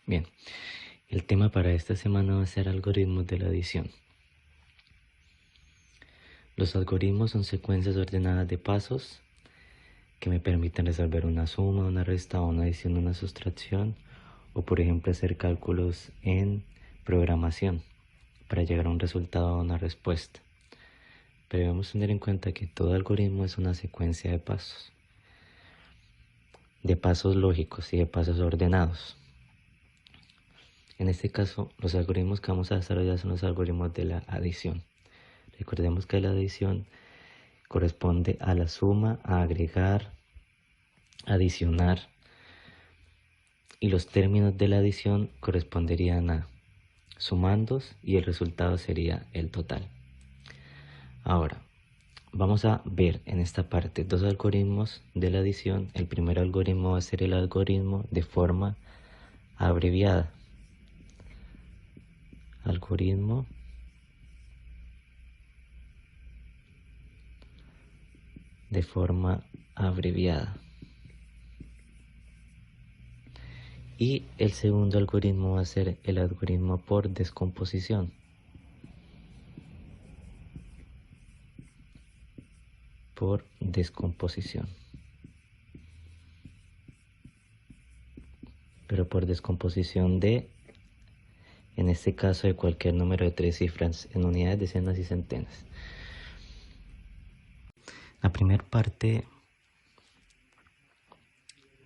Bien, el tema para esta semana va a ser algoritmos de la adición. Los algoritmos son secuencias ordenadas de pasos que me permiten resolver una suma, una resta, una adición, una sustracción, o por ejemplo hacer cálculos en programación para llegar a un resultado o una respuesta. Pero debemos tener en cuenta que todo algoritmo es una secuencia de pasos lógicos y de pasos ordenados. En este caso, los algoritmos que vamos a desarrollar son los algoritmos de la adición. Recordemos que la adición corresponde a la suma, a agregar, adicionar, y los términos de la adición corresponderían a sumandos y el resultado sería el total. Ahora, vamos a ver en esta parte dos algoritmos de la adición. El primer algoritmo va a ser el algoritmo de forma abreviada. Algoritmo de forma abreviada. Y el segundo algoritmo va a ser el algoritmo por descomposición. Por descomposición. Pero por descomposición de, en este caso, de cualquier número de 3 cifras en unidades, decenas y centenas. La primera parte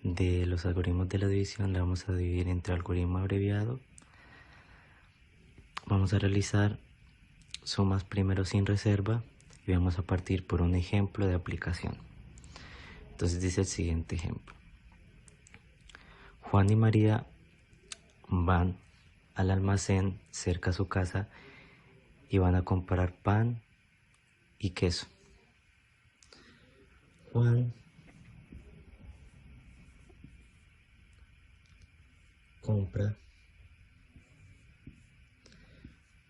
de los algoritmos de la división la vamos a dividir entre algoritmo abreviado. Vamos a realizar sumas primero sin reserva y vamos a partir por un ejemplo de aplicación. Entonces dice el siguiente ejemplo. Juan y María van al almacén cerca a su casa y van a comprar pan y queso. Juan compra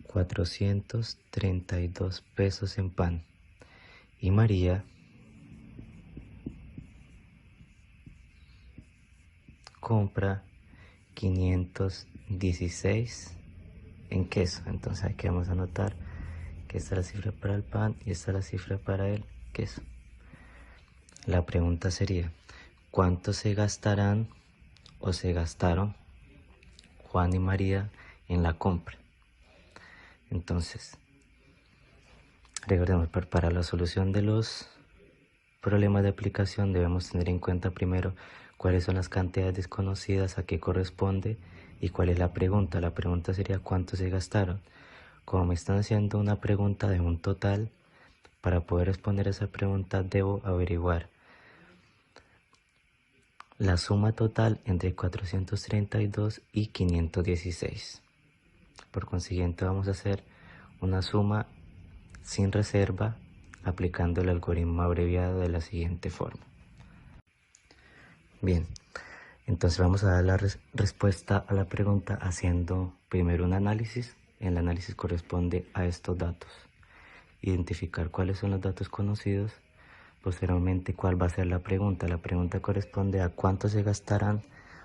432 pesos en pan y María compra 516 en queso. Entonces aquí vamos a anotar que esta es la cifra para el pan y esta es la cifra para el queso. La pregunta sería, ¿cuánto se gastarán o se gastaron Juan y María en la compra? Entonces, recordemos, para la solución de los problemas de aplicación debemos tener en cuenta primero cuáles son las cantidades desconocidas, a qué corresponde y cuál es la pregunta. La pregunta sería ¿cuánto se gastaron? Como me están haciendo una pregunta de un total, para poder responder a esa pregunta debo averiguar la suma total entre 432 y 516. Por consiguiente vamos a hacer una suma sin reserva aplicando el algoritmo abreviado de la siguiente forma. Bien, entonces vamos a dar la respuesta a la pregunta haciendo primero un análisis. El análisis corresponde a estos datos. Identificar cuáles son los datos conocidos. Posteriormente, cuál va a ser la pregunta. La pregunta corresponde a cuánto se gastarán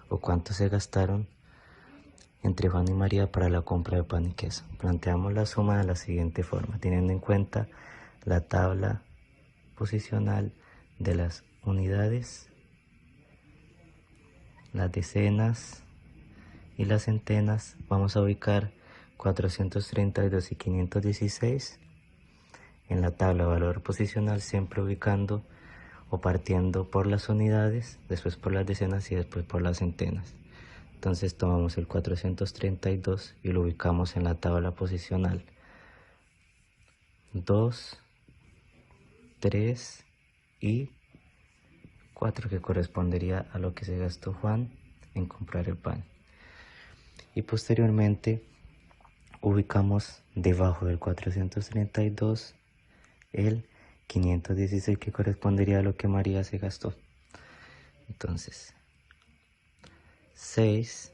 o cuánto se gastaron entre Juan y María para la compra de pan y queso. Planteamos la suma de la siguiente forma, teniendo en cuenta la tabla posicional de las unidades, las decenas y las centenas. Vamos a ubicar 432 y 516 en la tabla de valor posicional, siempre ubicando o partiendo por las unidades, después por las decenas y después por las centenas. Entonces tomamos el 432 y lo ubicamos en la tabla posicional 2, 3 y 4, que correspondería a lo que se gastó Juan en comprar el pan. Y posteriormente ubicamos debajo del 432 el 516, que correspondería a lo que María se gastó. Entonces 6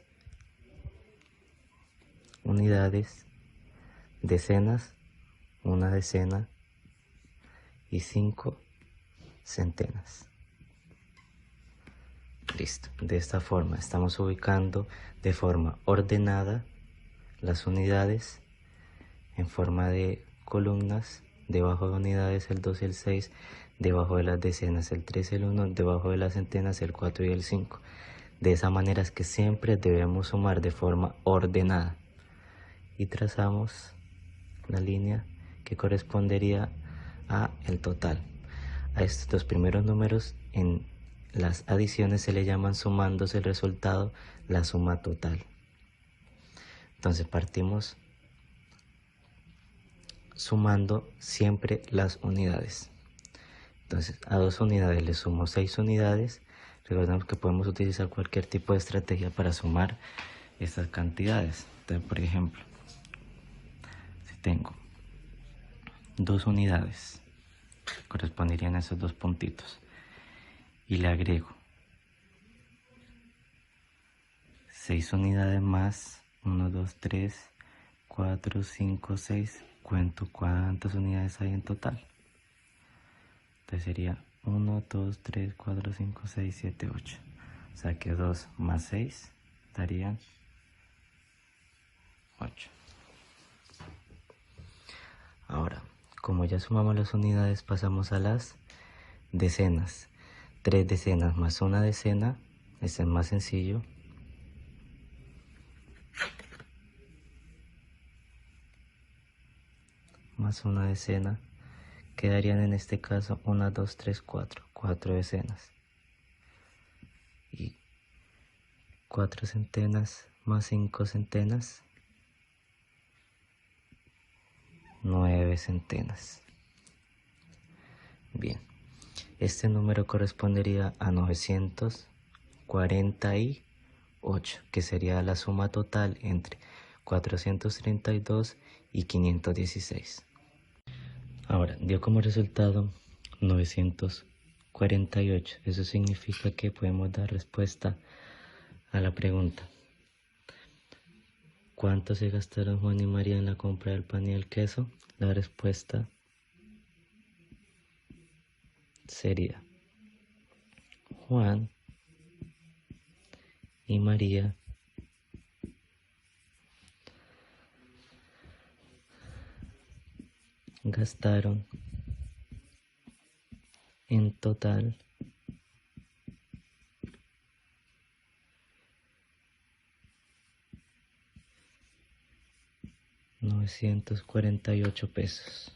unidades, decenas, una decena y 5 centenas. Listo. De esta forma estamos ubicando de forma ordenada las unidades en forma de columnas. Debajo de unidades el 2 y el 6, debajo de las decenas el 3 y el 1, debajo de las centenas el 4 y el 5. De esa manera es que siempre debemos sumar de forma ordenada. Y trazamos la línea que correspondería a el total. A estos dos primeros números en las adiciones se le llaman sumandos el resultado, la suma total. Entonces partimos sumando siempre las unidades. Entonces a 2 unidades le sumo 6 unidades. Recordemos que podemos utilizar cualquier tipo de estrategia para sumar estas cantidades. Entonces, por ejemplo, si tengo 2 unidades, corresponderían a esos dos puntitos, y le agrego 6 unidades más 1, 2, 3, 4, 5, 6. Cuento cuántas unidades hay en total. Entonces sería 1, 2, 3, 4, 5, 6, 7, 8. O sea que 2 más 6 darían 8. Ahora, como ya sumamos las unidades, pasamos a las decenas. 3 decenas más una decena, este es más sencillo. Más una decena, quedarían en este caso 1, 2, 3, 4, 4 decenas. Y 4 centenas más 5 centenas, 9 centenas. Bien, este número correspondería a 948, que sería la suma total entre 432 y 516. Ahora, dio como resultado 948. Eso significa que podemos dar respuesta a la pregunta: ¿cuánto se gastaron Juan y María en la compra del pan y el queso? La respuesta sería: Juan y María gastaron en total $948.